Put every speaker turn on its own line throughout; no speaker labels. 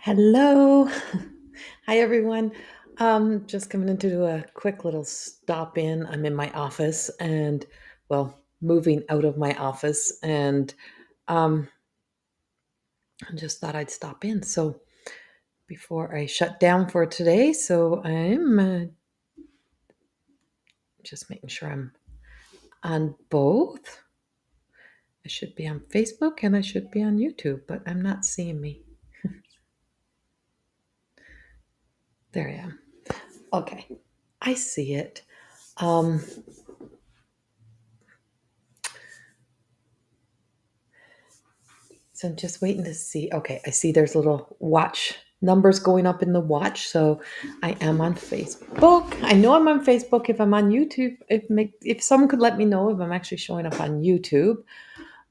Hello. Hi, everyone. Just coming in to do a quick little stop in. I'm in my office and, well, moving out of my office, and um, I just thought I'd stop in. So before I shut down for today, so I'm just making sure I'm on both. I should be on Facebook and I should be on YouTube, but I'm not seeing me. There I am. Okay, I see it. Um, So I'm just waiting to see. Okay, I see there's little watch numbers going up in the watch. So I am on Facebook. I know I'm on Facebook. If I'm on YouTube, if someone could let me know if I'm actually showing up on YouTube,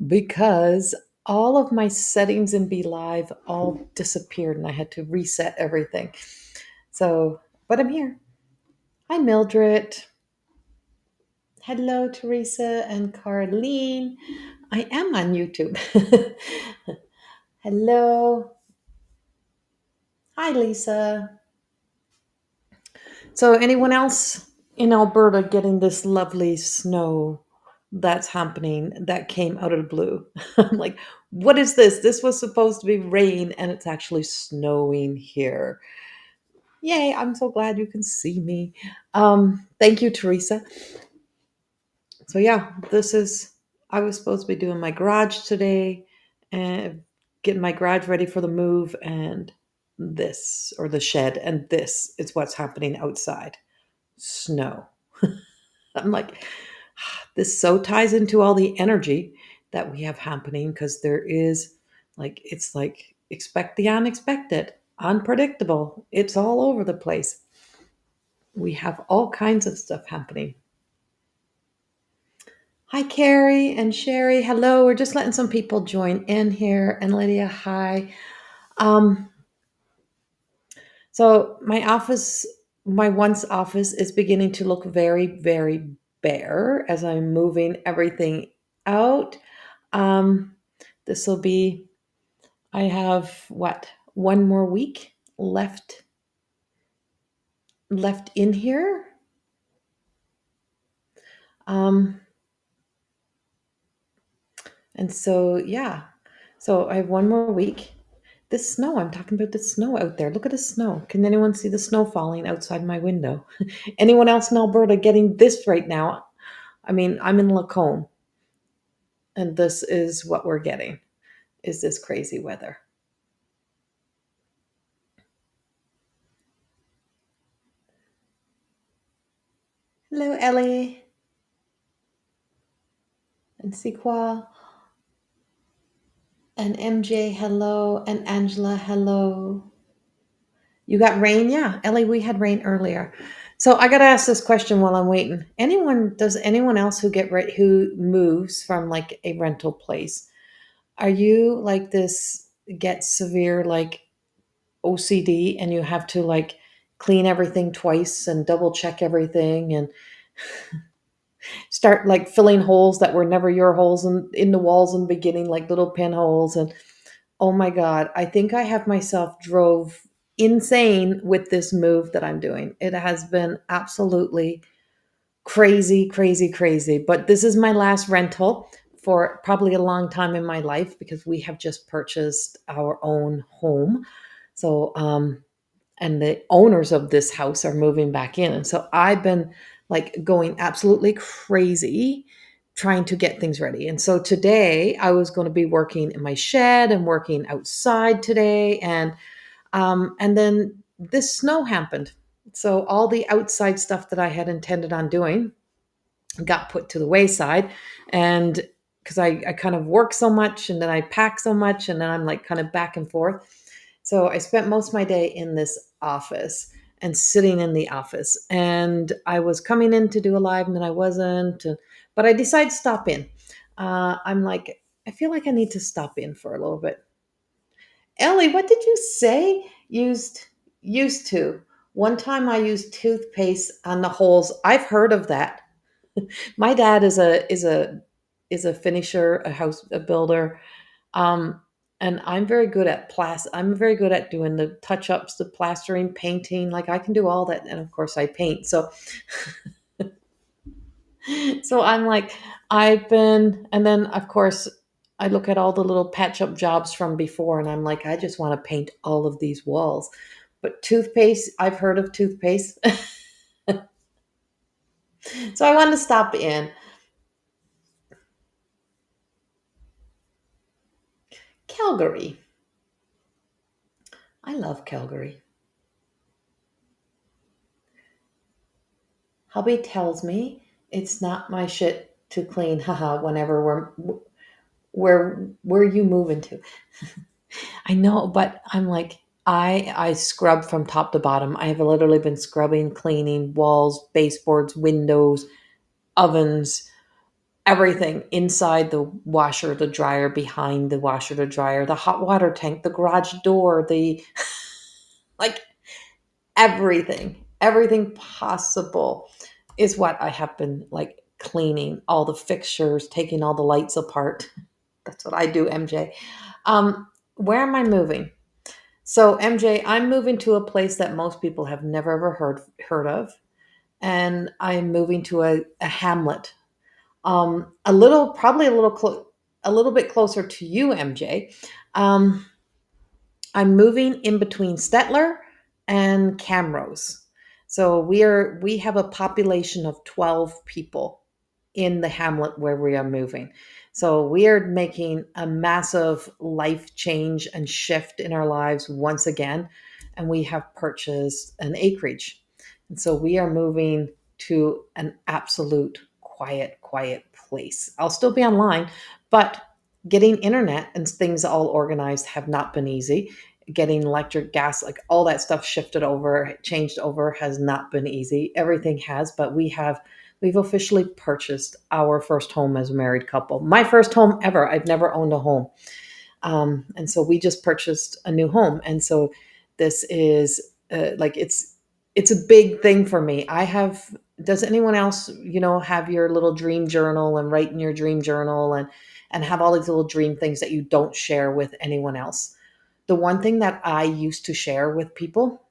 because all of my settings in Be Live all disappeared and I had to reset everything. So, but I'm here. Hi, Mildred. Hello, Teresa and Carlene. I am on YouTube. Hello. Hi, Lisa. So, anyone else in Alberta getting this lovely snow that's happening that came out of the blue? I'm like, what is this? This was supposed to be rain and it's actually snowing here. Yay, I'm so glad you can see me. Thank you, Teresa. So, yeah, I was supposed to be doing my garage today and getting my garage ready for the move, and the shed, and this is what's happening outside. Snow. I'm like, this so ties into all the energy that we have happening, because there is it's like expect the unexpected, unpredictable. It's all over the place. We have all kinds of stuff happening. Hi, Carrie and Sherry. Hello. We're just letting some people join in here. And Lydia, hi. Um, So my once office is beginning to look very, very bare as I'm moving everything out. Um, this will be, I have what, one more week left in here. Um, and so yeah, so I have one more week. This snow, I'm talking about the snow out there. Look at the snow. Can anyone see the snow falling outside my window? Anyone else in Alberta getting this right now? I mean, I'm in Lacombe, and this is what we're getting, is this crazy weather. Hello, Ellie and Sequa and MJ. Hello, and Angela. Hello. You got rain? Yeah, Ellie, we had rain earlier. So I got to ask this question while I'm waiting. Does anyone else who moves from like a rental place, are you like this, get severe like OCD, and you have to like clean everything twice and double check everything and start like filling holes that were never your holes in the walls in the beginning, like little pinholes? And oh my God, I think I have myself drove insane with this move that I'm doing. It has been absolutely crazy, crazy, crazy. But this is my last rental for probably a long time in my life, because we have just purchased our own home. So, and the owners of this house are moving back in. And so I've been like going absolutely crazy trying to get things ready. And so today I was going to be working in my shed and working outside today. And then this snow happened. So all the outside stuff that I had intended on doing got put to the wayside. And because I kind of work so much and then I pack so much and then I'm like kind of back and forth. So I spent most of my day in this office and sitting in the office. And I was coming in to do a live and then I wasn't. But I decided to stop in. I'm like, I feel like I need to stop in for a little bit. Ellie, what did you say? Used to. One time I used toothpaste on the holes. I've heard of that. My dad is a finisher, a builder, um, And I'm very good at I'm very good at doing the touch ups, the plastering, painting. Like I can do all that, and of course I paint. So so I'm like, and then of course I look at all the little patch up jobs from before, and I'm like, I just want to paint all of these walls. But toothpaste, I've heard of toothpaste. So I wanted to stop in. Calgary. I love Calgary. Hubby tells me it's not my shit to clean, haha, whenever where you moving to. I know, but I'm like, I scrub from top to bottom. I have literally been scrubbing, cleaning walls, baseboards, windows, ovens, everything inside the washer, the dryer, behind the washer, the dryer, the hot water tank, the garage door, the like everything possible is what I have been like cleaning all the fixtures, taking all the lights apart. That's what I do, MJ. Where am I moving? So, MJ, I'm moving to a place that most people have never ever heard of, and I'm moving to a hamlet. A little, probably a little bit closer to you, MJ. Um, I'm moving in between Stettler and Camrose. So we have a population of 12 people in the hamlet where we are moving. So we are making a massive life change and shift in our lives once again. And we have purchased an acreage. And so we are moving to an absolute quiet place. I'll still be online, but getting internet and things all organized have not been easy. Getting electric, gas, like all that stuff shifted over, changed over has not been easy. Everything has, but we've officially purchased our first home as a married couple. My first home ever. I've never owned a home. And so we just purchased a new home. And so this is like it's a big thing for me. Does anyone else, have your little dream journal and write in your dream journal and have all these little dream things that you don't share with anyone else? The one thing that I used to share with people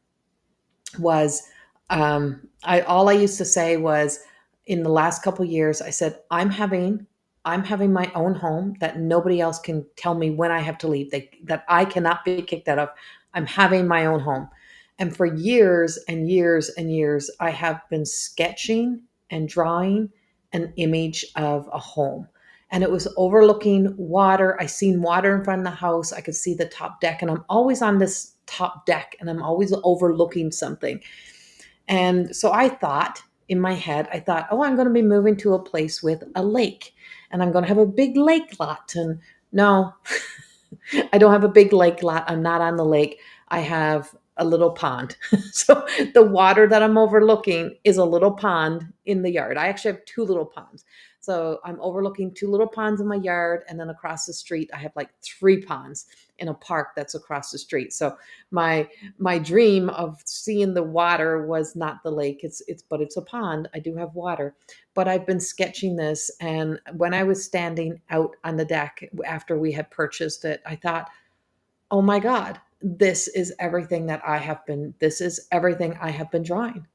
was I used to say was in the last couple of years I said I'm having my own home that nobody else can tell me when I have to leave, that I cannot be kicked out of. I'm having my own home. And for years and years and years I have been sketching and drawing an image of a home, and it was overlooking water. I seen water in front of the house. I could see the top deck, and I'm always on this top deck and I'm always overlooking something. And so I thought in my head, oh, I'm going to be moving to a place with a lake and I'm going to have a big lake lot. And no, I don't have a big lake lot. I'm not on the lake. I have a little pond. So the water that I'm overlooking is a little pond in the yard. I actually have two little ponds. So I'm overlooking two little ponds in my yard. And then across the street, I have like three ponds in a park that's across the street. So my my dream of seeing the water was not the lake. But it's a pond. I do have water. But I've been sketching this, and when I was standing out on the deck after we had purchased it, I thought, oh my God, this is everything I have been drawing.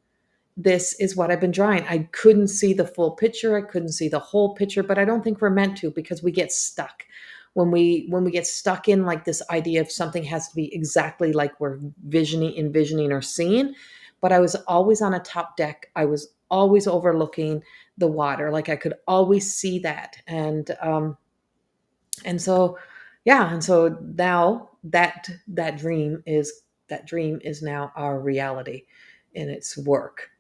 This is what I've been drawing. I couldn't see the full picture. I couldn't see the whole picture, but I don't think we're meant to, because we get stuck. When we get stuck in like this idea of something has to be exactly like we're envisioning or seeing. But I was always on a top deck. I was always overlooking the water. Like I could always see that. And so yeah, and so now that dream is now our reality in its work.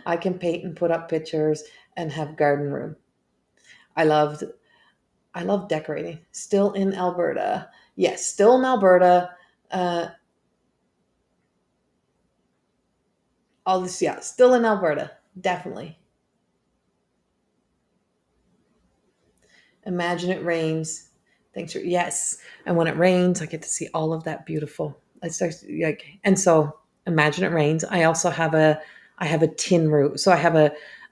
I can paint and put up pictures and have garden room. I loved I love decorating. Still in Alberta. Yes, still in Alberta. Uh all this, yeah, still in Alberta. Definitely. Imagine it rains. Thanks for, yes. And when it rains, I get to see all of that beautiful. I start like, and so imagine it rains. I have a tin roof. So I have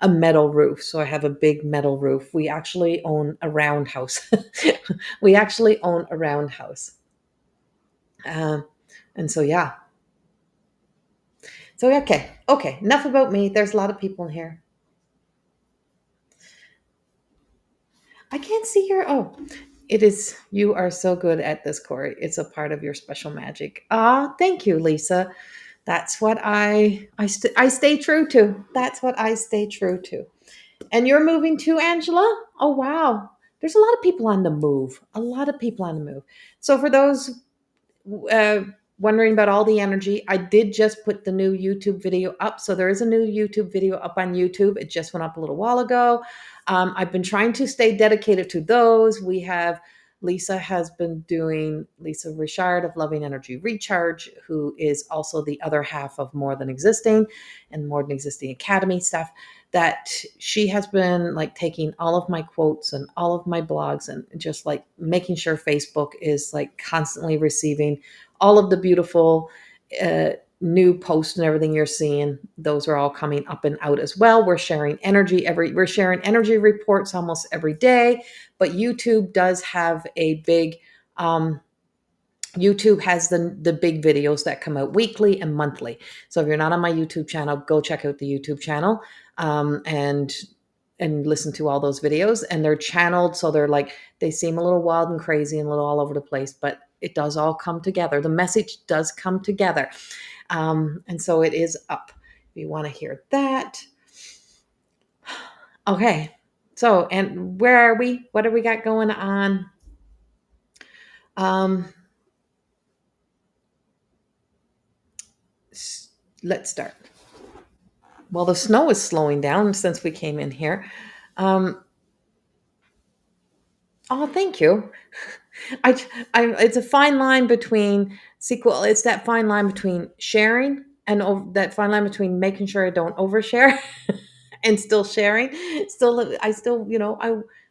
a metal roof. So I have a big metal roof. We actually own a roundhouse. We actually own a roundhouse. Um, and so, yeah. So, okay. Okay. Enough about me. There's a lot of people in here. I can't see your. Oh, it is. You are so good at this, Corey. It's a part of your special magic. Ah, thank you, Lisa. That's what I stay true to. That's what I stay true to. And you're moving too, Angela? Oh, wow. There's a lot of people on the move. A lot of people on the move. So for those uh, wondering about all the energy, I did just put the new YouTube video up. So there is a new YouTube video up on YouTube. It just went up a little while ago. I've been trying to stay dedicated to those. We have Lisa has been doing Lisa Richard of Loving Energy Recharge, who is also the other half of More Than Existing and More Than Existing Academy stuff. That she has been like taking all of my quotes and all of my blogs and just like making sure Facebook is like constantly receiving all of the beautiful uh, new posts and everything you're seeing. Those are all coming up and out as well. We're sharing energy reports almost every day, but YouTube does have a big YouTube has the big videos that come out weekly and monthly. So if you're not on my YouTube channel, go check out the YouTube channel, and listen to all those videos. And they're channeled, so they're like they seem a little wild and crazy and a little all over the place, but it does all come together. The message does come together, and so it is up. If you want to hear that, okay. So, and where are we? What do we got going on? Um, let's start. Well, the snow is slowing down since we came in here. Um, oh, thank you. I, it's a fine line between sequel. It's that fine line between sharing and that fine line between making sure I don't overshare and still sharing. Still, I still,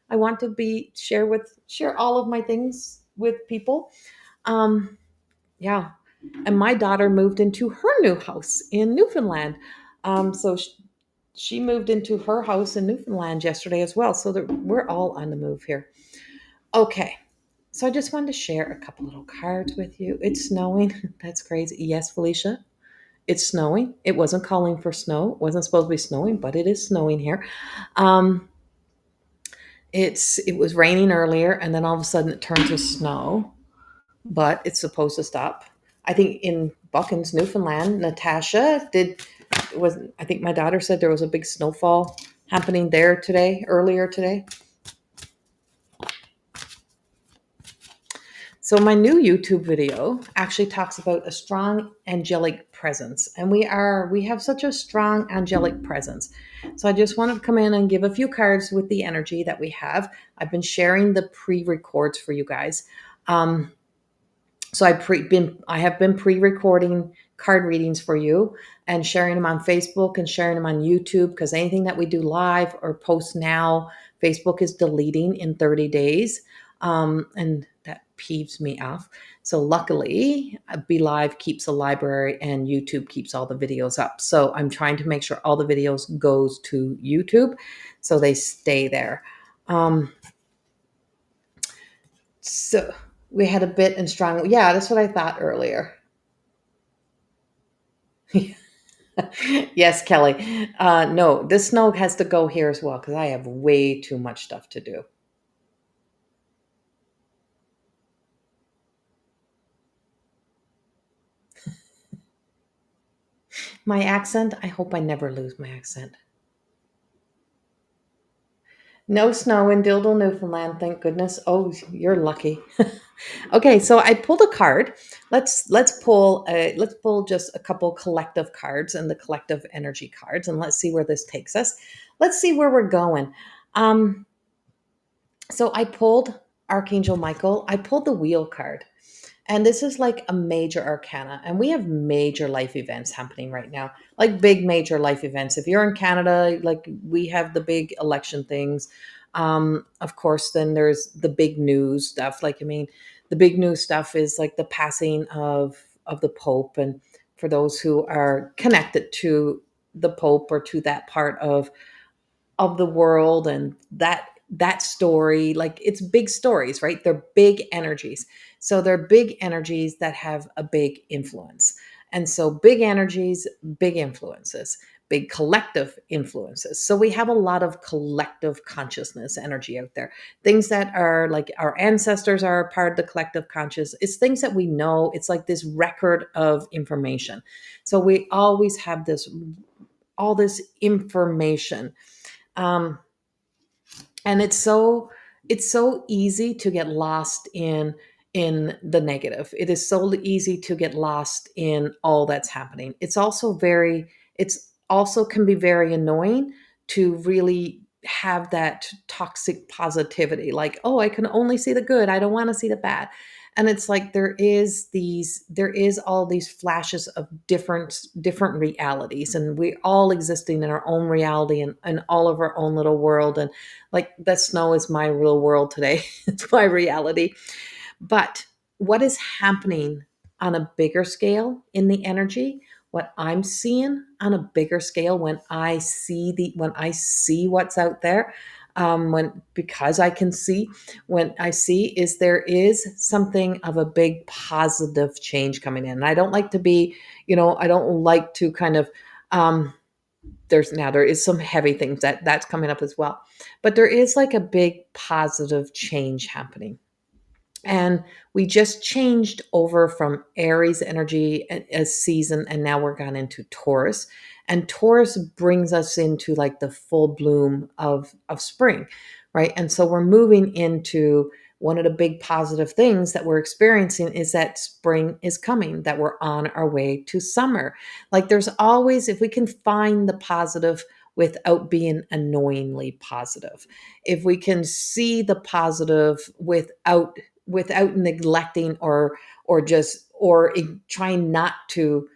I want to share all of my things with people. Um, yeah, and my daughter moved into her new house in Newfoundland. So she moved into her house in Newfoundland yesterday as well. So we're all on the move here. Okay. So I just wanted to share a couple little cards with you. It's snowing. That's crazy. Yes, Felicia, it's snowing. It wasn't calling for snow. It wasn't supposed to be snowing, but it is snowing here. Um, it was raining earlier, and then all of a sudden it turned to snow, but it's supposed to stop. I think in Buckens, Newfoundland, Natasha did was I think my daughter said there was a big snowfall happening there earlier today. So my new YouTube video actually talks about a strong angelic presence, and we have such a strong angelic presence. So I just wanted to come in and give a few cards with the energy that we have. I've been sharing the pre-records for you guys. So I have been pre-recording card readings for you and sharing them on Facebook and sharing them on YouTube, because anything that we do live or post now, Facebook is deleting in 30 days. And that peeves me off. So luckily, Be Live keeps a library and YouTube keeps all the videos up. So I'm trying to make sure all the videos goes to YouTube so they stay there. So we had a bit and strong. Yeah, that's what I thought earlier. Yes, Kelly. No, this snow has to go here as well because I have way too much stuff to do. My accent, I hope I never lose my accent. No snow in Dildo, Newfoundland, thank goodness. Oh, you're lucky. Okay, so I pulled a card. Let's pull just a couple collective cards and the collective energy cards, and let's see where this takes us. Let's see where we're going. Um, so I pulled Archangel Michael. I pulled the Wheel card. And this is like a major arcana. And we have major life events happening right now, like big major life events. If you're in Canada, like we have the big election things. Of course, then there's the big news stuff. Like, I mean, the big news stuff is like the passing of the Pope. And for those who are connected to the Pope or to that part of of the world and that story. Like, it's big stories, right? They're big energies. So they're big energies that have a big influence. And so big energies, big influences, big collective influences. So we have a lot of collective consciousness energy out there. Things that are like our ancestors are a part of the collective conscious. It's things that we know. It's like this record of information. So we always have this, all this information. Um, and it's so easy to get lost in the negative. It is so easy to get lost in all that's happening. It's also can be very annoying to really have that toxic positivity, like, oh, I can only see the good, I don't want to see the bad. And it's like there is all these flashes of different realities, and we're all existing in our own reality and all of our own little world. And like, the snow is my real world today. It's my reality. But what is happening on a bigger scale in the energy, what I'm seeing on a bigger scale when I see what's out there, when because I can see, when I see is there is something of a big positive change coming in. And I don't like to be, I don't like to kind of there is some heavy things that's coming up as well, but there is like a big positive change happening. And we just changed over from Aries energy as season, and now we're gone into Taurus. And Taurus brings us into like the full bloom of spring, right? And so we're moving into one of the big positive things that we're experiencing is that spring is coming, that we're on our way to summer. Like, there's always, if we can find the positive without being annoyingly positive, if we can see the positive without neglecting or trying not to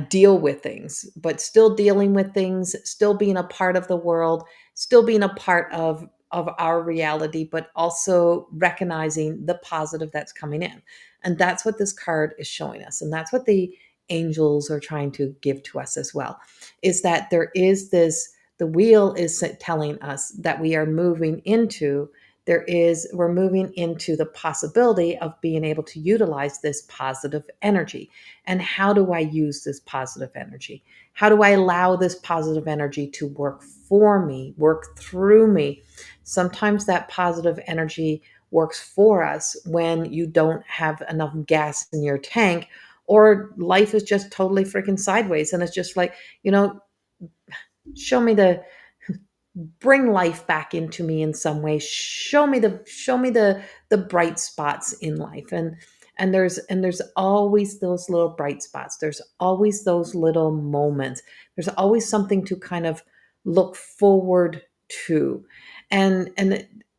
deal with things, but still dealing with things, still being a part of the world, still being a part of our reality, but also recognizing the positive that's coming in. And that's what this card is showing us, and that's what the angels are trying to give to us as well, is that there is this, the wheel is telling us that we're moving into the possibility of being able to utilize this positive energy. And how do I use this positive energy? How do I allow this positive energy to work for me, work through me? Sometimes that positive energy works for us when you don't have enough gas in your tank, or life is just totally freaking sideways. And it's just like, you know, show me the bring life back into me in some way. Show me the bright spots in life. And there's always those little bright spots. There's always those little moments. There's always something to kind of look forward to. And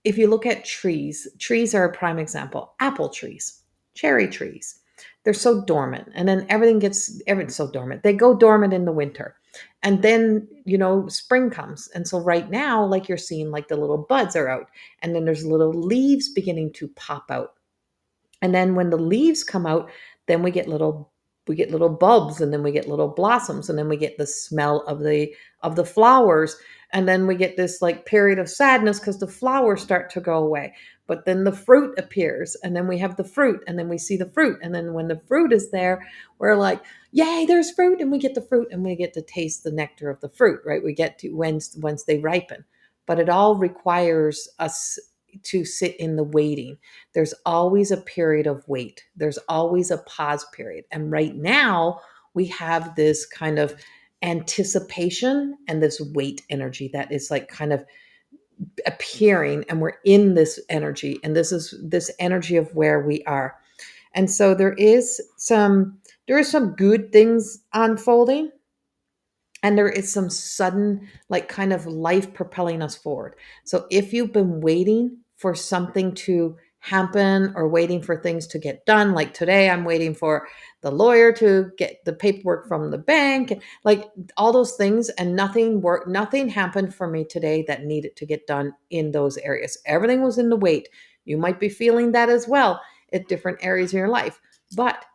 if you look at trees are a prime example. Apple trees, cherry trees, they're so dormant, and then everything's so dormant. They go dormant in the winter, and then spring comes. And so right now, like, you're seeing like the little buds are out, and then there's little leaves beginning to pop out. And then when the leaves come out, then we get little bulbs, and then we get little blossoms, and then we get the smell of the flowers. And then we get this like period of sadness because the flowers start to go away. But then the fruit appears, and then we have the fruit, and then we see the fruit. And then when the fruit is there, we're like, yay, there's fruit. And we get the fruit, and we get to taste the nectar of the fruit, right? We get to once they ripen. But it all requires us to sit in the waiting. There's always a period of wait. There's always a pause period. And right now, we have this kind of anticipation and this wait energy that is like kind of appearing, and we're in this energy, and this is this energy of where we are. And so there is some good things unfolding, and there is some sudden, like, kind of life propelling us forward. So if you've been waiting for something to happen, or waiting for things to get done, like today I'm waiting for the lawyer to get the paperwork from the bank, like all those things, and nothing happened for me today that needed to get done in those areas. Everything was in the wait. You might be feeling that as well at different areas in your life. But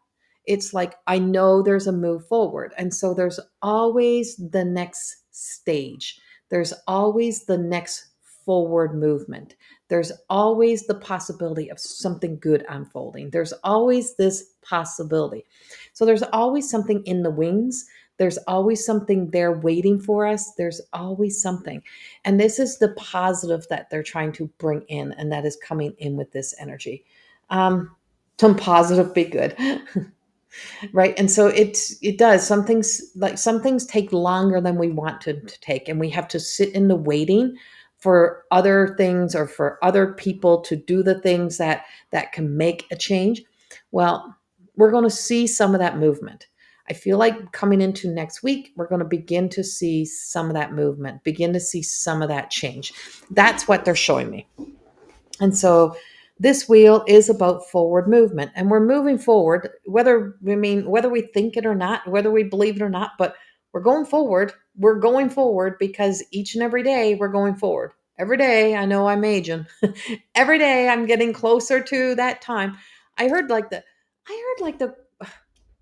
it's like, I know there's a move forward. And so there's always the next stage. there's always the next forward movement. There's always the possibility of something good unfolding. There's always this possibility. So there's always something in the wings. There's always something there waiting for us. There's always something. And this is the positive that they're trying to bring in, and that is coming in with this energy. Some positive, be good. Right. And so it does. Some things take longer than we want to take, and we have to sit in the waiting for other things or for other people to do the things that can make a change. Well, we're going to see some of that movement. I feel like coming into next week, we're going to begin to see some of that movement, begin to see some of that change. That's what they're showing me. And so this wheel is about forward movement, and we're moving forward, whether we think it or not, whether we believe it or not, but we're going forward. We're going forward because each and every day we're going forward. Every day, I know I'm aging. Every day I'm getting closer to that time. I heard like the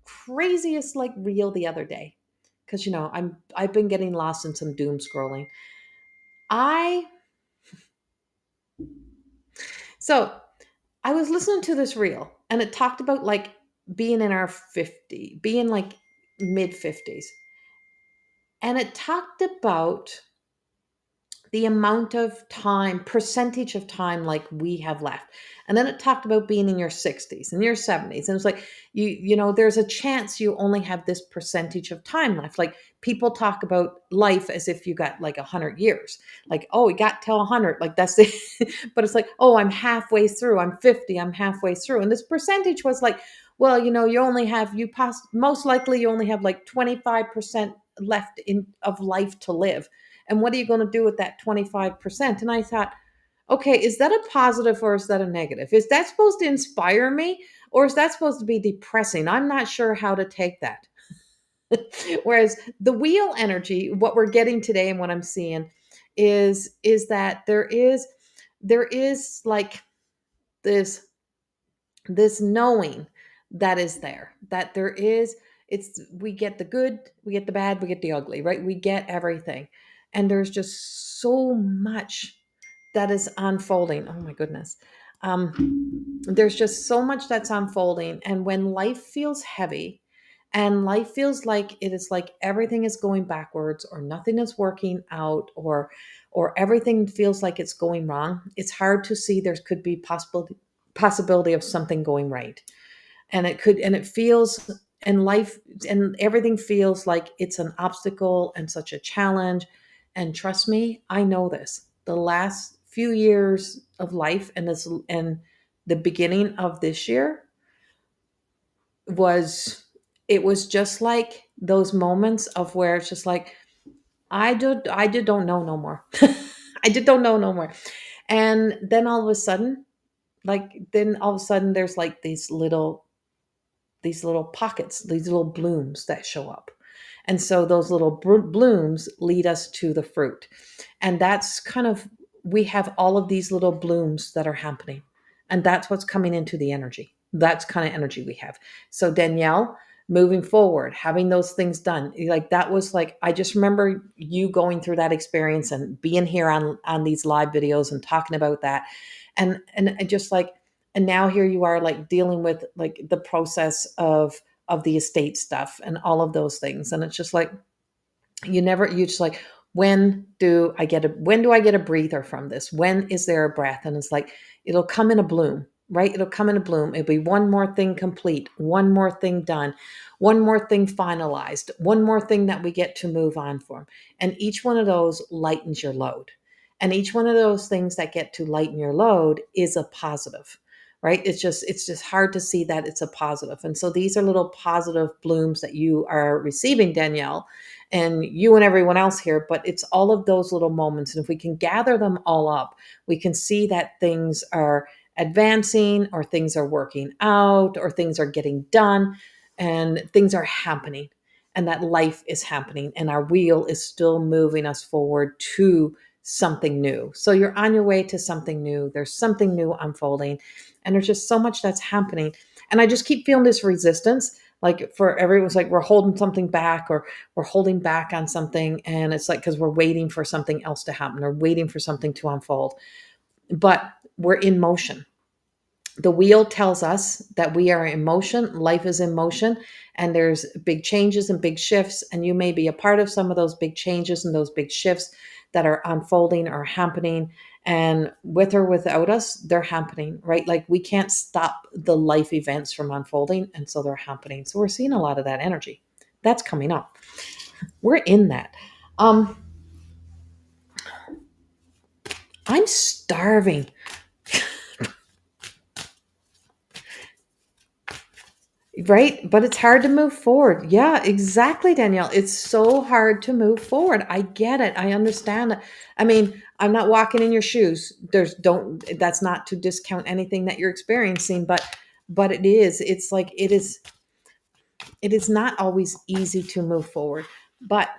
craziest like reel the other day. Because I've been getting lost in some doom scrolling. I so I was listening to this reel, and it talked about like being in our 50, being like mid 50s. And it talked about the amount of time, percentage of time like we have left. And then it talked about being in your 60s and your 70s. And it's like there's a chance you only have this percentage of time left. Like people talk about life as if you got like 100 years. Like, oh, we got till 100. Like that's the but it's like, oh, I'm halfway through. I'm 50. I'm halfway through. And this percentage was like, well, most likely you only have like 25% left of life to live. And what are you going to do with that 25%? And I thought, okay, is that a positive or is that a negative? Is that supposed to inspire me or is that supposed to be depressing? I'm not sure how to take that. Whereas the wheel energy, what we're getting today and what I'm seeing is that there is like this knowing that is there, that there is, we get the good, we get the bad, we get the ugly, right? We get everything. And there's just so much that is unfolding. Oh my goodness. There's just so much that's unfolding. And when life feels heavy and life feels like it is like everything is going backwards or nothing is working out or everything feels like it's going wrong, it's hard to see there could be possibility of something going right. And it feels, and life and everything feels like it's an obstacle and such a challenge. And trust me, I know this. The last few years of life and the beginning of this year was it was just like those moments of where it's just like I did don't know no more. I did don't know no more. And then all of a sudden, there's like these little pockets, these little blooms that show up. And so those little blooms lead us to the fruit. And that's kind of, we have all of these little blooms that are happening. And that's what's coming into the energy. That's kind of energy we have. So Danielle, moving forward, having those things done, like that was like, I just remember you going through that experience and being here on these live videos and talking about that. And just like, and now here you are like dealing with like the process of the estate stuff and all of those things. And it's just like you just like, when do I get a breather from this? When is there a breath? And it's like it'll come in a bloom, right? It'll come in a bloom. It'll be one more thing complete, one more thing done, one more thing finalized, one more thing that we get to move on from. And each one of those lightens your load. And each one of those things that get to lighten your load is a positive, right? It's just hard to see that it's a positive. And so these are little positive blooms that you are receiving, Danielle, and you and everyone else here. But it's all of those little moments. And if we can gather them all up, we can see that things are advancing or things are working out or things are getting done and things are happening and that life is happening and our wheel is still moving us forward to something new. So you're on your way to something new. There's something new unfolding and there's just so much that's happening. And I just keep feeling this resistance Like for everyone's like we're holding something back, or we're holding back on something, and it's like because we're waiting for something else to happen or waiting for something to unfold. But we're in motion. The wheel tells us that we are in motion, life is in motion, and there's big changes and big shifts, and you may be a part of some of those big changes and those big shifts that are unfolding or happening. And with or without us, they're happening, right? Like we can't stop the life events from unfolding, and so they're happening. So we're seeing a lot of that energy that's coming up. We're in that. um I'm starving. Right? But it's hard to move forward. Yeah, exactly, Danielle. It's so hard to move forward. I get it. I understand it. I mean, I'm not walking in your shoes. That's not to discount anything that you're experiencing, but it is. It's like it is not always easy to move forward. But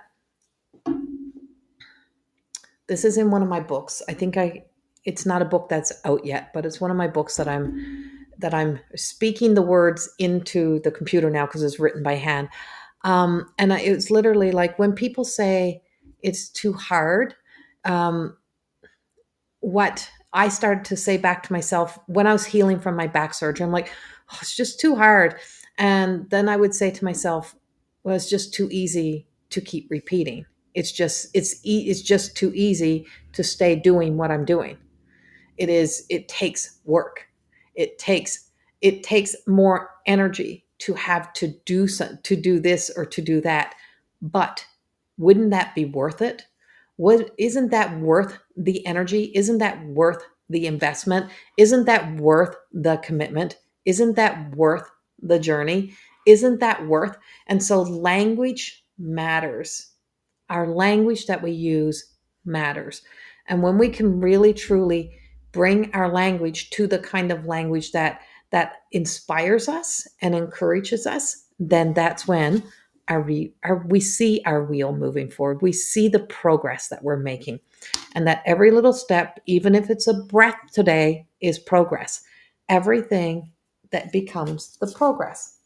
this is in one of my books. It's not a book that's out yet, but it's one of my books that I'm speaking the words into the computer now because it's written by hand. It's literally like when people say it's too hard, um, what I started to say back to myself when I was healing from my back surgery, I'm like, oh, it's just too hard. And then I would say to myself, well, it's just too easy to keep repeating. It's just too easy to stay doing what I'm doing. It takes work. It takes it takes more energy to have to do this or to do that. But wouldn't that be worth it? Isn't that worth the energy? Isn't that worth the investment? Isn't that worth the commitment? Isn't that worth the journey? Isn't that worth? And so language matters. Our language that we use matters. And when we can really truly bring our language to the kind of language that inspires us and encourages us, then that's when we see our wheel moving forward. We see the progress that we're making, and that every little step, even if it's a breath today, is progress. Everything that becomes the progress.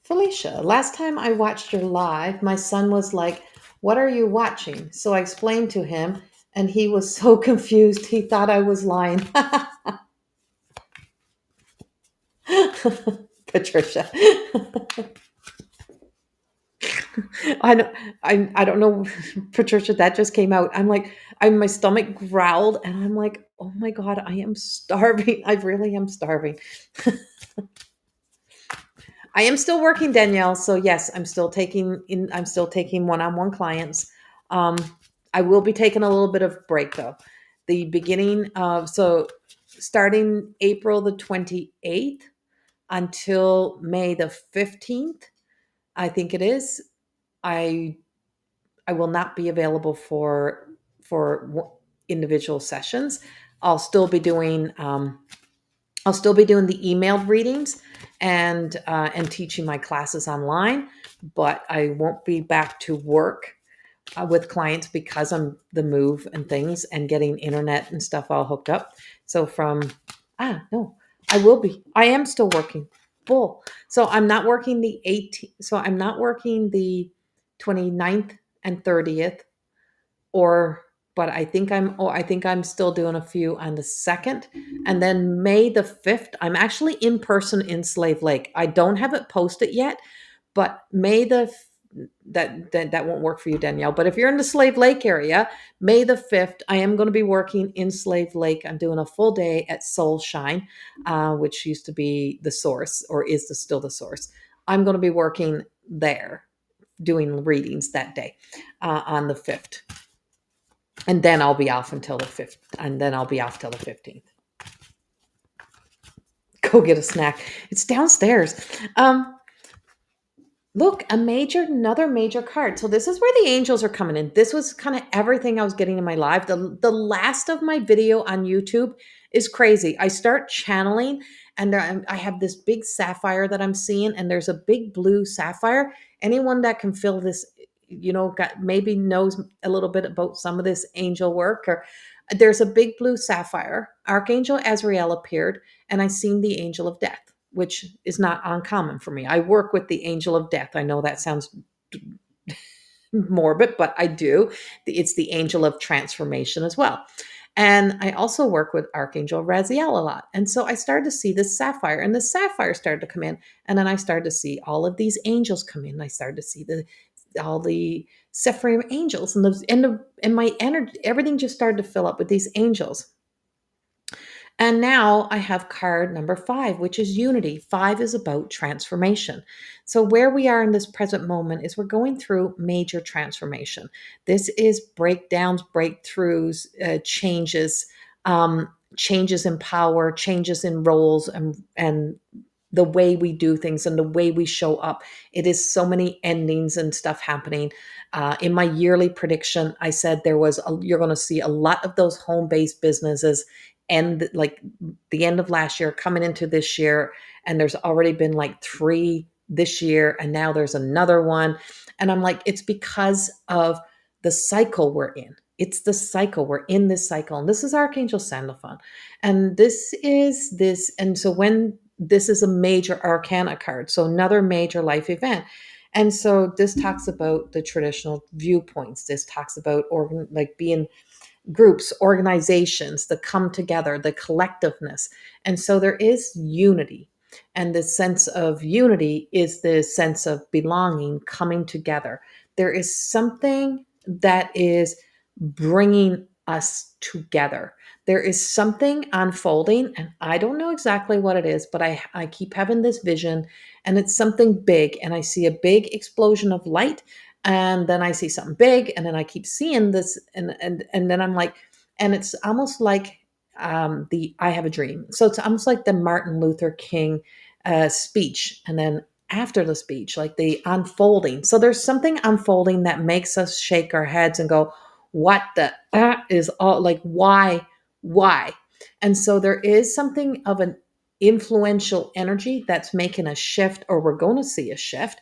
Felicia, last time I watched your live, my son was like, "What are you watching?" So I explained to him, and he was so confused. He thought I was lying. Patricia. I don't know, Patricia, that just came out. I'm like, my stomach growled, and I'm like, oh my God, I am starving. I really am starving. I am still working, Danielle. So yes, I'm still taking one-on-one clients. Um, I will be taking a little bit of break though. The beginning of so starting April the 28th until May the 15th, I think it is. I I will not be available for individual sessions. I'll still be doing I'll still be doing the emailed readings and teaching my classes online, but I won't be back to work with clients because I'm the move and things and getting internet and stuff all hooked up. So no, I will be. I am still working full. So I'm not working the 18th. So I'm not working the 29th and 30th, or but I think I'm still doing a few on the 2nd. And then May the 5th, I'm actually in person in Slave Lake. I don't have it posted yet, but that won't work for you, Danielle. But if you're in the Slave Lake area, May the 5th, I am going to be working in Slave Lake. I'm doing a full day at Soul Shine, which used to be the source, or is still the source. I'm going to be working there, doing readings that day on the 5th. And then I'll be off until the 5th. And then I'll be off till the 15th. Go get a snack. It's downstairs. Look, another major card. So this is where the angels are coming in. This was kind of everything I was getting in my live. The last of my video on YouTube is crazy. I start channeling, and I have this big sapphire that I'm seeing, and there's a big blue sapphire. Anyone that can feel this, maybe knows a little bit about some of this angel work, or there's a big blue sapphire. Archangel Azrael appeared, and I seen the angel of death, which is not uncommon for me. I work with the angel of death. I know that sounds morbid, but I do. It's the angel of transformation as well. And I also work with Archangel Raziel a lot. And so I started to see this sapphire, and the sapphire started to come in. And then I started to see all of these angels come in. I started to see all the Sephirim angels, and my energy, everything just started to fill up with these angels. And now I have card number 5, which is unity. 5 is about transformation. So, where we are in this present moment is we're going through major transformation. This is breakdowns, breakthroughs, changes, changes in power, changes in roles, and the way we do things and the way we show up. It is so many endings and stuff happening. In my yearly prediction, I said you're going to see a lot of those home-based businesses end, like the end of last year coming into this year, and there's already been like 3 this year, and now there's another one. And I'm like, it's because of the cycle we're in. It's the cycle. We're in this cycle. And this is Archangel Sandalphon. And and so when this is a major arcana card, so another major life event. And so this talks about the traditional viewpoints. This talks about like being groups, organizations that come together, the collectiveness. And so there is unity. And the sense of unity is the sense of belonging, coming together. There is something that is bringing us together. There is something unfolding, and I don't know exactly what it is, but I keep having this vision, and it's something big, and I see a big explosion of light, and then I see something big, and then I keep seeing this, and then I'm like, and it's almost like the I have a dream. So it's almost like the Martin Luther King speech, and then after the speech, like the unfolding. So there's something unfolding that makes us shake our heads and go, "What the is all like? Why?" And so there is something of an influential energy that's making a shift, or we're going to see a shift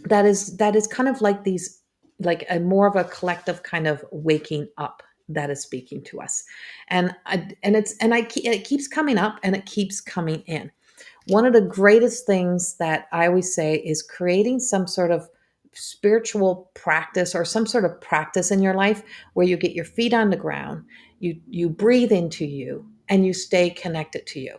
that is kind of like these, like a more of a collective kind of waking up that is speaking to us. It keeps coming up, and it keeps coming in. One of the greatest things that I always say is creating some sort of spiritual practice, or some sort of practice in your life where you get your feet on the ground, you breathe into you, and you stay connected to you.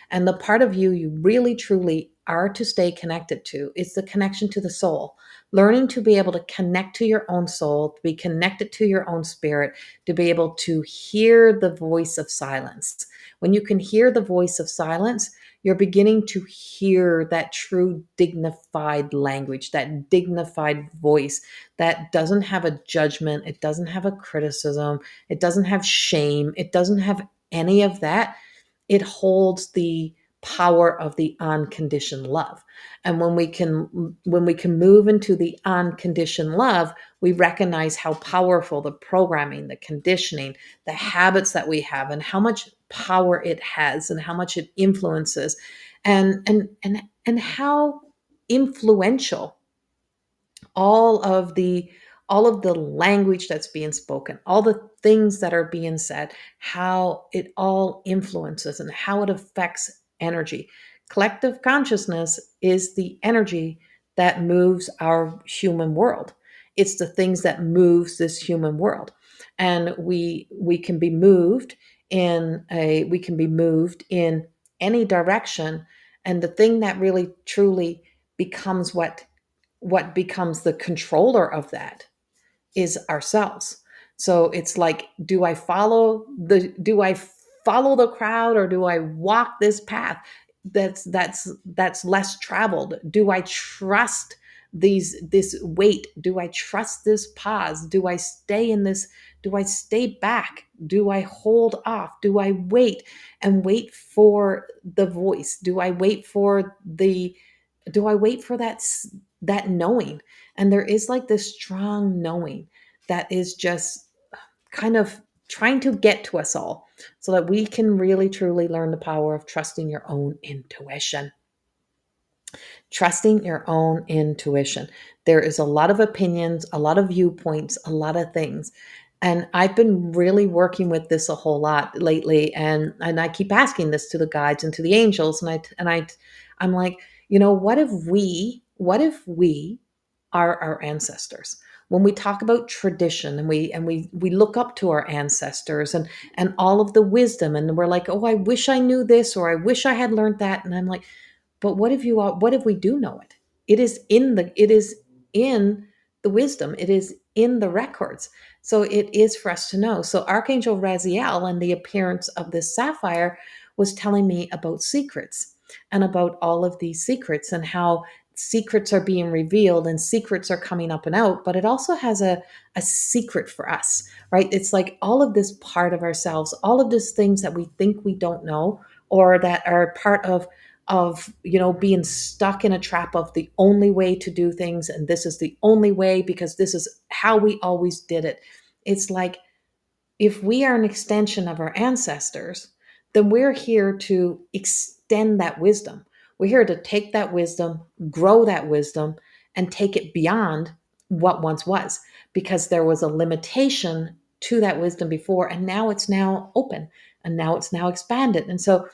And the part of you really truly are to stay connected to is the connection to the soul. Learning to be able to connect to your own soul, to be connected to your own spirit, to be able to hear the voice of silence. When you can hear the voice of silence, you're beginning to hear that true dignified language, that dignified voice that doesn't have a judgment, it doesn't have a criticism, it doesn't have shame, it doesn't have any of that. It holds the power of the unconditioned love. And when we can move into the unconditioned love, we recognize how powerful the programming, the conditioning, the habits that we have, and how much power it has, and how much it influences, and how influential all of the all of the language that's being spoken, all the things that are being said, how it all influences and how it affects energy. Collective consciousness is the energy that moves our human world. It's the things that moves this human world. And we can be moved in any direction. And the thing that really truly becomes what becomes the controller of that is ourselves. So it's like, do I follow the crowd, or do I walk this path that's less traveled? Do I trust this weight? Do I trust this pause? Do I stay back? Do I hold off? Do I wait and wait for the voice? Do I wait for that knowing? And there is like this strong knowing that is just kind of trying to get to us all, so that we can really truly learn the power of trusting your own intuition. Trusting your own intuition. There is a lot of opinions, a lot of viewpoints, a lot of things. And I've been really working with this a whole lot lately, and I keep asking this to the guides and to the angels, I'm like, what if we are our ancestors? When we talk about tradition, and we look up to our ancestors and all of the wisdom, and we're like, oh, I wish I knew this, or I wish I had learned that, and I'm like, but what if we do know it? It is in the wisdom. It is in the records. So it is for us to know. So Archangel Raziel and the appearance of this sapphire was telling me about secrets, and about all of these secrets, and how secrets are being revealed and secrets are coming up and out. But it also has a secret for us, right? It's like all of this part of ourselves, all of these things that we think we don't know, or that are part of being stuck in a trap of the only way to do things, and this is the only way because this is how we always did it. It's like, if we are an extension of our ancestors, then we're here to extend that wisdom. We're here to take that wisdom, grow that wisdom, and take it beyond what once was, because there was a limitation to that wisdom before, and now it's now open, and now it's now expanded. And so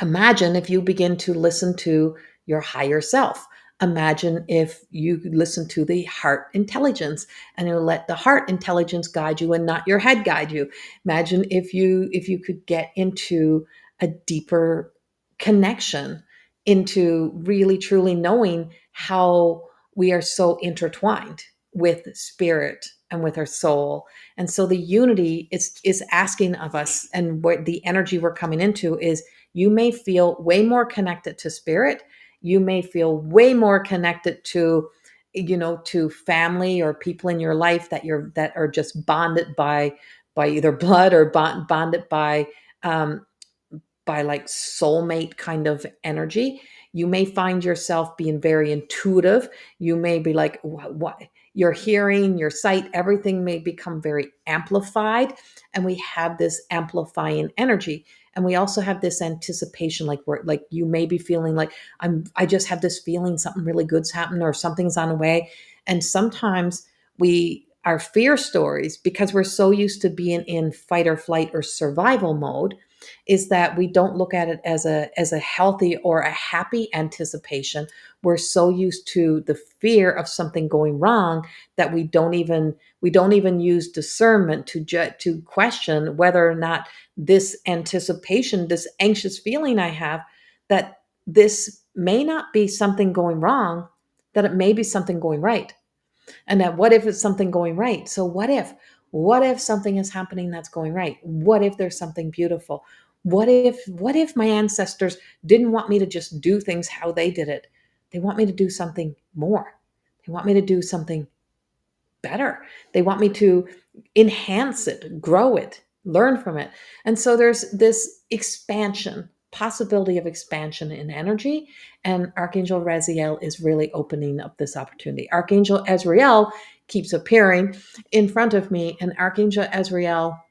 imagine if you begin to listen to your higher self. Imagine if you listen to the heart intelligence, and you let the heart intelligence guide you and not your head guide you. Imagine if you could get into a deeper connection, into really truly knowing how we are so intertwined with spirit and with our soul. And so the unity is asking of us, and what the energy we're coming into is, you may feel way more connected to spirit. You may feel way more connected to family or people in your life that are just bonded by either blood, or bonded um, by like soulmate kind of energy. You may find yourself being very intuitive. You may be like, what your hearing, your sight, everything may become very amplified. And we have this amplifying energy. And we also have this anticipation, like you may be feeling like, I just have this feeling something really good's happening, or something's on the way. And sometimes our fear stories, because we're so used to being in fight or flight or survival mode, is that we don't look at it as a healthy or a happy anticipation. We're so used to the fear of something going wrong that we don't even use discernment to question whether or not this anticipation, this anxious feeling I have, that this may not be something going wrong, that it may be something going right. And that, what if it's something going right? So what if something is happening that's going right? What if there's something beautiful? What if my ancestors didn't want me to just do things how they did it? They want me to do something more. They want me to do something better. They want me to enhance it, grow it, learn from it. And so there's this expansion, possibility of expansion in energy. And Archangel Raziel is really opening up this opportunity. Archangel Azrael keeps appearing in front of me, and Archangel Azrael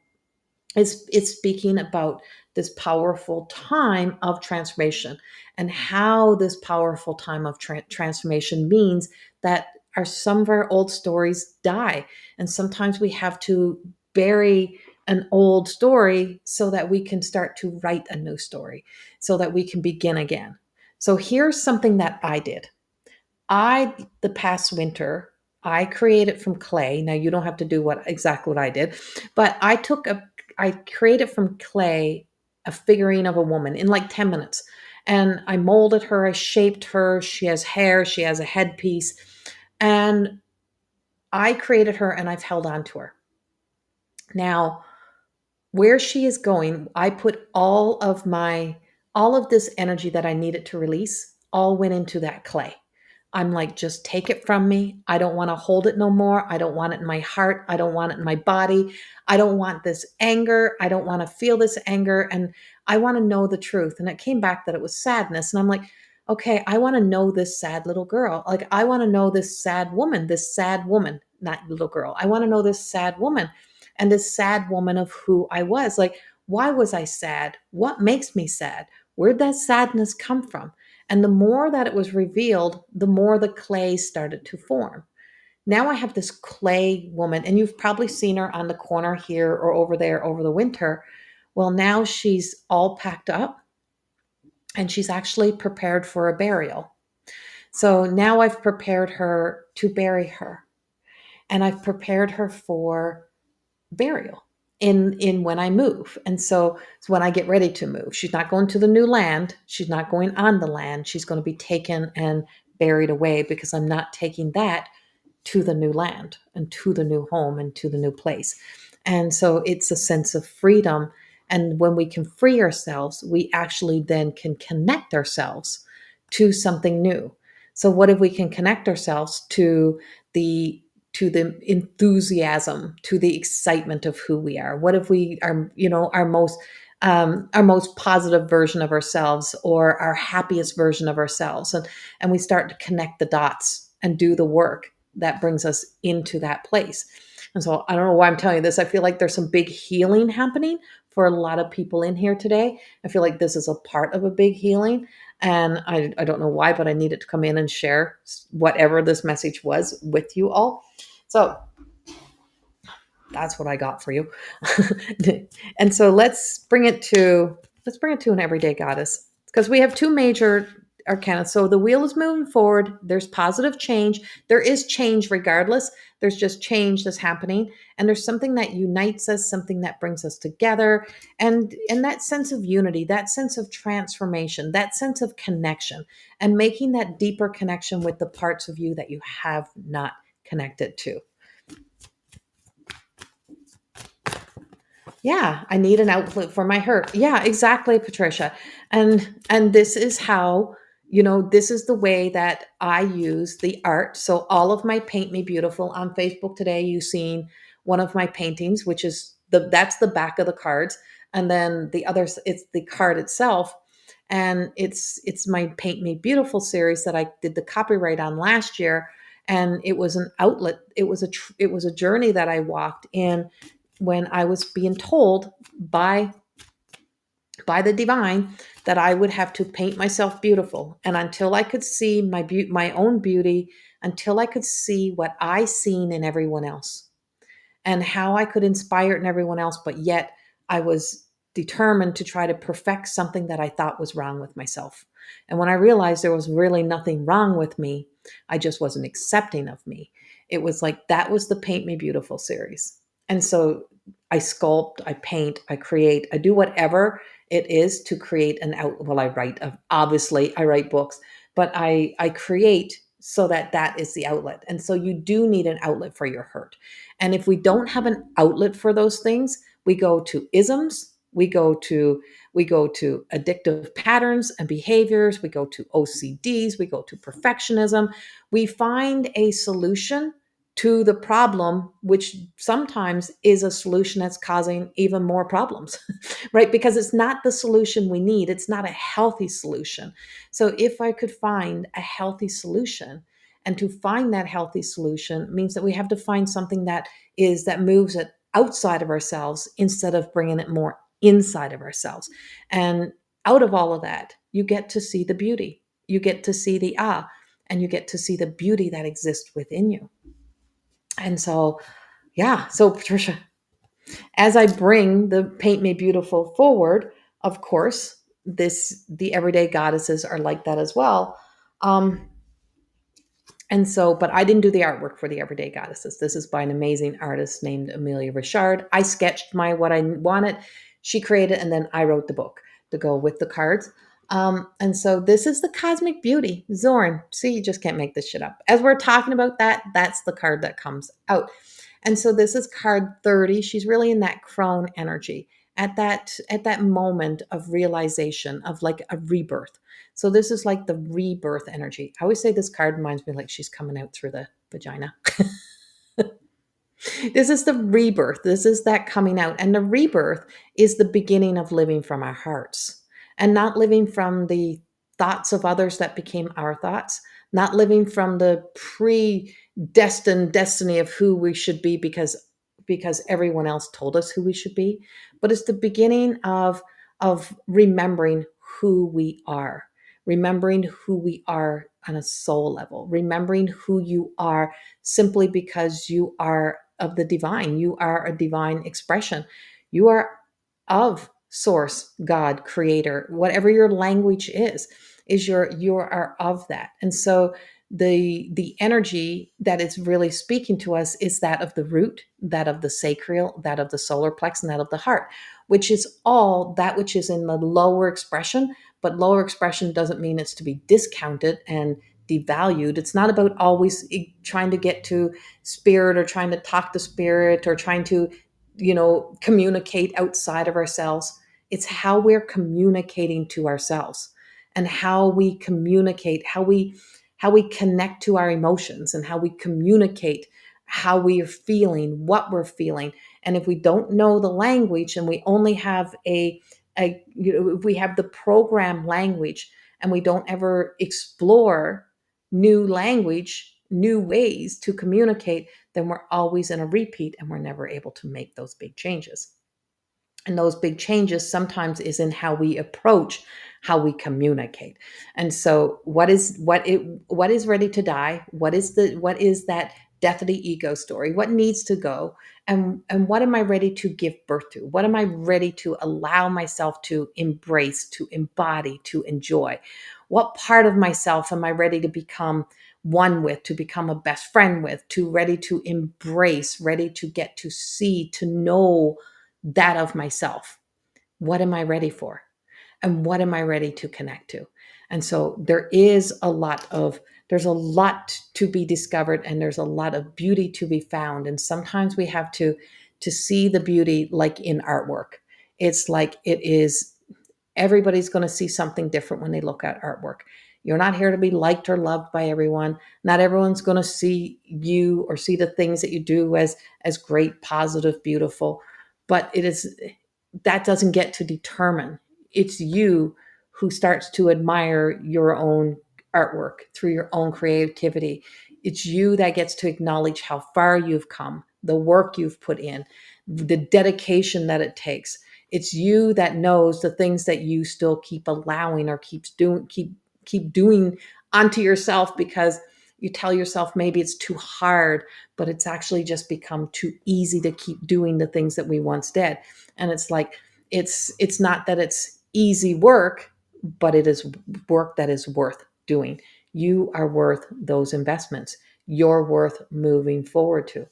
is speaking about this powerful time of transformation, and how this powerful time of transformation means that some of our old stories die, and sometimes we have to bury an old story so that we can start to write a new story, so that we can begin again. So here's something that I did. The past winter, I created from clay. Now you don't have to do exactly what I did, but I created from clay a figurine of a woman in like 10 minutes. And I molded her, I shaped her. She has hair, she has a headpiece. And I created her, and I've held on to her. Now, where she is going, I put all of this energy that I needed to release, all went into that clay. I'm like, just take it from me. I don't want to hold it no more. I don't want it in my heart. I don't want it in my body. I don't want this anger. I don't want to feel this anger. And I want to know the truth. And it came back that it was sadness. And I'm like, okay, I want to know this sad little girl. Like, I want to know this sad woman, not little girl. I want to know this sad woman, and this sad woman of who I was. Like, why was I sad? What makes me sad? Where'd that sadness come from? And the more that it was revealed, the more the clay started to form. now I have this clay woman, and you've probably seen her on the corner here or over there over the winter. Well, now she's all packed up and she's actually prepared for a burial. So now I've prepared her to bury her, and I've prepared her for burial in when I move. And so it's when I get ready to move. She's not going to the new land. She's not going on the land. She's going to be taken and buried away, because I'm not taking that to the new land and to the new home and to the new place. And so it's a sense of freedom. And when we can free ourselves, we actually then can connect ourselves to something new. So what if we can connect ourselves the to the enthusiasm, to the excitement of who we are? What if we are, our most positive version of ourselves, or our happiest version of ourselves, and we start to connect the dots and do the work that brings us into that place. And so I don't know why I'm telling you this. I feel like there's some big healing happening for a lot of people in here today. I feel like this is a part of a big healing. And I don't know why, but I needed to come in and share whatever this message was with you all. So that's what I got for you. And so let's bring it to an everyday goddess, because we have two major arcana. So the wheel is moving forward. There's positive change. There is change regardless. There's just change that's happening. And there's something that unites us, something that brings us together. And that sense of unity, that sense of transformation, that sense of connection, and making that deeper connection with the parts of you that you have not connected to. Yeah, I need an outlet for my hurt. Yeah, exactly, Patricia. And this is how, this is the way that I use the art. So all of my Paint Me Beautiful on Facebook today, you've seen one of my paintings, which is that's the back of the cards. And then the other, it's the card itself. And it's my Paint Me Beautiful series that I did the copyright on last year. And it was an outlet. It was a journey that I walked in when I was being told by the divine that I would have to paint myself beautiful. And until I could see my own beauty, until I could see what I seen in everyone else and how I could inspire it in everyone else, but yet I was determined to try to perfect something that I thought was wrong with myself. And when I realized there was really nothing wrong with me, I just wasn't accepting of me. It was like that was the Paint Me Beautiful series. And so I sculpt, I paint, I create, I do whatever it is to create an out. Well, I write, obviously, I write books, but I create so that that is the outlet. And so you do need an outlet for your hurt. And if we don't have an outlet for those things, we go to isms, we go to addictive patterns and behaviors, we go to OCDs, we go to perfectionism. We find a solution to the problem, which sometimes is a solution that's causing even more problems, right? Because it's not the solution we need. It's not a healthy solution. So if I could find a healthy solution, and to find that healthy solution means that we have to find something that moves it outside of ourselves instead of bringing it more inside of ourselves. And out of all of that, you get to see the beauty. You get to see the and you get to see the beauty that exists within you. And so, yeah. So, Patricia, as I bring the Paint Me Beautiful forward, of course, the everyday goddesses are like that as well. And so, but I didn't do the artwork for the everyday goddesses. This is by an amazing artist named Amelia Richard. I sketched what I wanted. She created, and then I wrote the book to go with the cards. And so this is the Cosmic Beauty, Zorn. See, you just can't make this shit up. As we're talking about that, that's the card that comes out. And so this is card 30. She's really in that crone energy at that moment of realization of like a rebirth. So this is like the rebirth energy. I always say this card reminds me like she's coming out through the vagina. This is the rebirth. This is that coming out. And the rebirth is the beginning of living from our hearts and not living from the thoughts of others that became our thoughts, not living from the predestined destiny of who we should be because everyone else told us who we should be, but it's the beginning of remembering who we are, remembering who we are on a soul level, remembering who you are simply because you are of the divine. You are a divine expression. You are of source, God, creator, whatever your language is you are of that. And so the energy that is really speaking to us is that of the root, that of the sacral, that of the solar plex, and that of the heart, which is all that which is in the lower expression. But lower expression doesn't mean it's to be discounted and devalued. It's not about always trying to get to spirit or trying to talk to spirit or trying to, communicate outside of ourselves. It's how we're communicating to ourselves and how we communicate, how we connect to our emotions and how we communicate how we are feeling, what we're feeling. And if we don't know the language and we only have if we have the program language and we don't ever explore new language, new ways to communicate, then we're always in a repeat and we're never able to make those big changes. And those big changes sometimes is in how we approach, how we communicate. And so what is ready to die? What is that death of the ego story? What needs to go? And what am I ready to give birth to? What am I ready to allow myself to embrace, to embody, to enjoy? What part of myself am I ready to become one with, to become a best friend with, to ready to embrace, ready to get to see, to know that of myself? What am I ready for? And what am I ready to connect to? And so there's a lot to be discovered, and there's a lot of beauty to be found. And sometimes we have to see the beauty like in artwork. It's like it is everybody's going to see something different when they look at artwork. You're not here to be liked or loved by everyone. Not everyone's going to see you or see the things that you do as great, positive, beautiful. But it is that doesn't get to determine. It's you who starts to admire your own artwork through your own creativity. It's you that gets to acknowledge how far you've come, the work you've put in, the dedication that it takes. It's you that knows the things that you still keep allowing or keep doing onto yourself because you tell yourself maybe it's too hard, but it's actually just become too easy to keep doing the things that we once did. And it's like it's not that it's easy work, but it is work that is worth doing. You are worth those investments. You're worth moving forward to.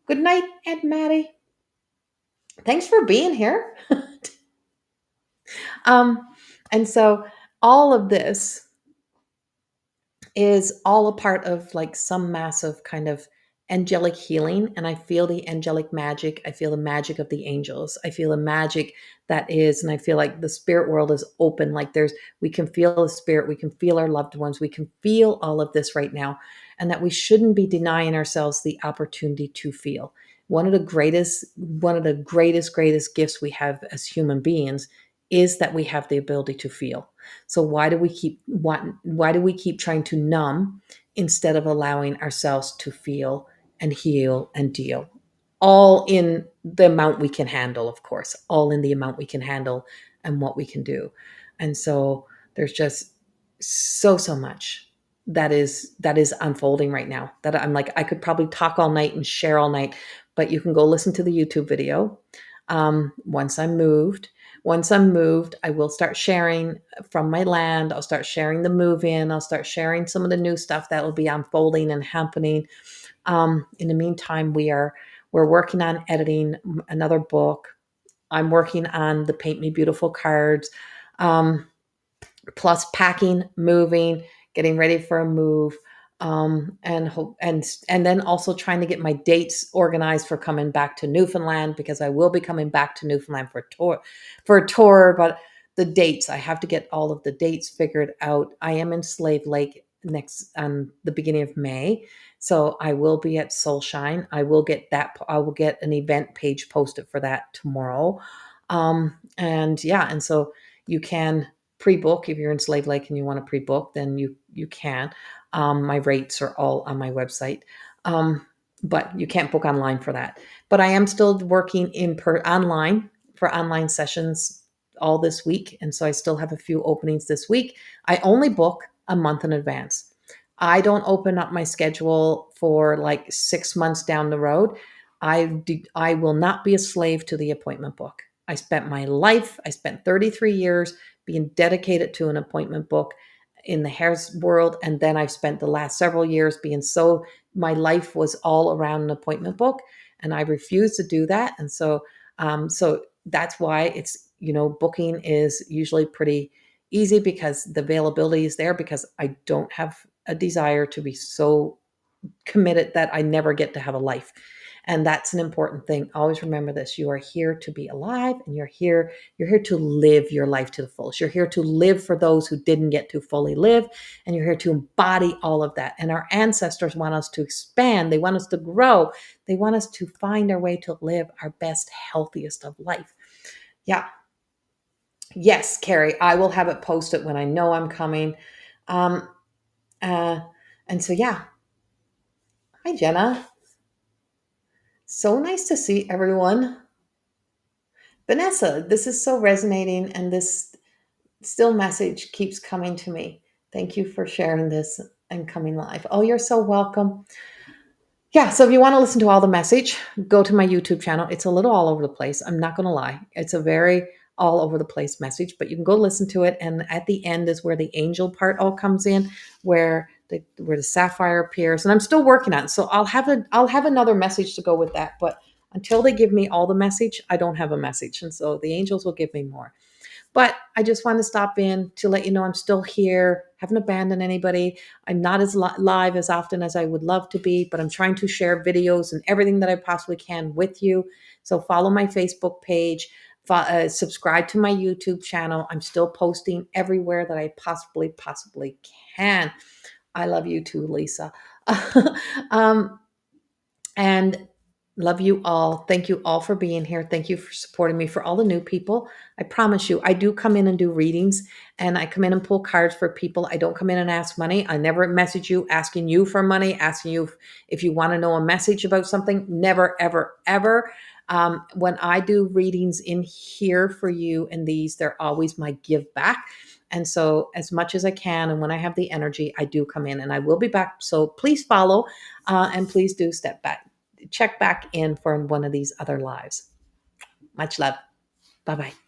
Good night, Aunt Maddie. Thanks for being here. um, and so all of this is all a part of like some massive kind of angelic healing. And I feel the angelic magic. I feel the magic of the angels. I feel the magic that is, and I feel like the spirit world is open. Like we can feel the spirit, we can feel our loved ones, we can feel all of this right now. And that we shouldn't be denying ourselves the opportunity to feel. One of the greatest gifts we have as human beings is that we have the ability to feel. So why do we keep trying to numb instead of allowing ourselves to feel and heal and deal? All in the amount we can handle, of course, all in the amount we can handle and what we can do. And so there's just so much that is unfolding right now that I'm like, I could probably talk all night and share all night, but you can go listen to the YouTube video. Once I'm moved, I will start sharing from my land. I'll start sharing the move in. I'll start sharing some of the new stuff that will be unfolding and happening. In the meantime, we're working on editing another book. I'm working on the Paint Me Beautiful cards, plus packing, moving, getting ready for a move. And then also trying to get my dates organized for coming back to Newfoundland, because I will be coming back to Newfoundland for a tour. But the dates, I have to get all of the dates figured out. I am in Slave Lake next on the beginning of May, so I will be at Soulshine. I will get an event page posted for that tomorrow. And so you can pre-book if you're in Slave Lake and you want to pre-book, then you can. My rates are all on my website, but you can't book online for that. But I am still working online for online sessions all this week, and so I still have a few openings this week. I only book a month in advance. I don't open up my schedule for like 6 months down the road. I will not be a slave to the appointment book. I spent my life, I spent 33 years being dedicated to an appointment book in the hair world. And then I've spent the last several years being my life was all around an appointment book. And I refuse to do that. And so that's why it's, booking is usually pretty easy because the availability is there, because I don't have a desire to be so committed that I never get to have a life. And that's an important thing. Always remember this. You are here to be alive, and you're here to live your life to the fullest. You're here to live for those who didn't get to fully live, and you're here to embody all of that. And our ancestors want us to expand. They want us to grow. They want us to find our way to live our best, healthiest of life. Yeah. Yes, Carrie, I will have it posted when I know I'm coming. Um, uh, and so, yeah. Hi, Jenna. So nice to see everyone. Vanessa, this is so resonating, and this still message keeps coming to me. Thank you for sharing this and coming live. Oh, you're so welcome. Yeah, so if you want to listen to all the message, go to my YouTube channel. It's a little all over the place. I'm not going to lie. It's a very all over the place message, but you can go listen to it. And at the end is where the angel part all comes in, where the sapphire appears. And I'm still working on it. So I'll have another message to go with that. But until they give me all the message, I don't have a message. And so the angels will give me more. But I just want to stop in to let you know I'm still here, haven't abandoned anybody. I'm not as live as often as I would love to be, but I'm trying to share videos and everything that I possibly can with you. So follow my Facebook page, subscribe to my YouTube channel. I'm still posting everywhere that I possibly can. I love you too, Lisa. um, and love you all. Thank you all for being here. Thank you for supporting me. For all the new people, I promise you, I do come in and do readings, and I come in and pull cards for people. I don't come in and ask money. I never message you asking you for money, asking you if you want to know a message about something. Never, ever, ever. When I do readings in here for you, and they're always my give back. And so, as much as I can, and when I have the energy, I do come in, and I will be back. So please follow, and please do check back in for one of these other lives. Much love. Bye bye.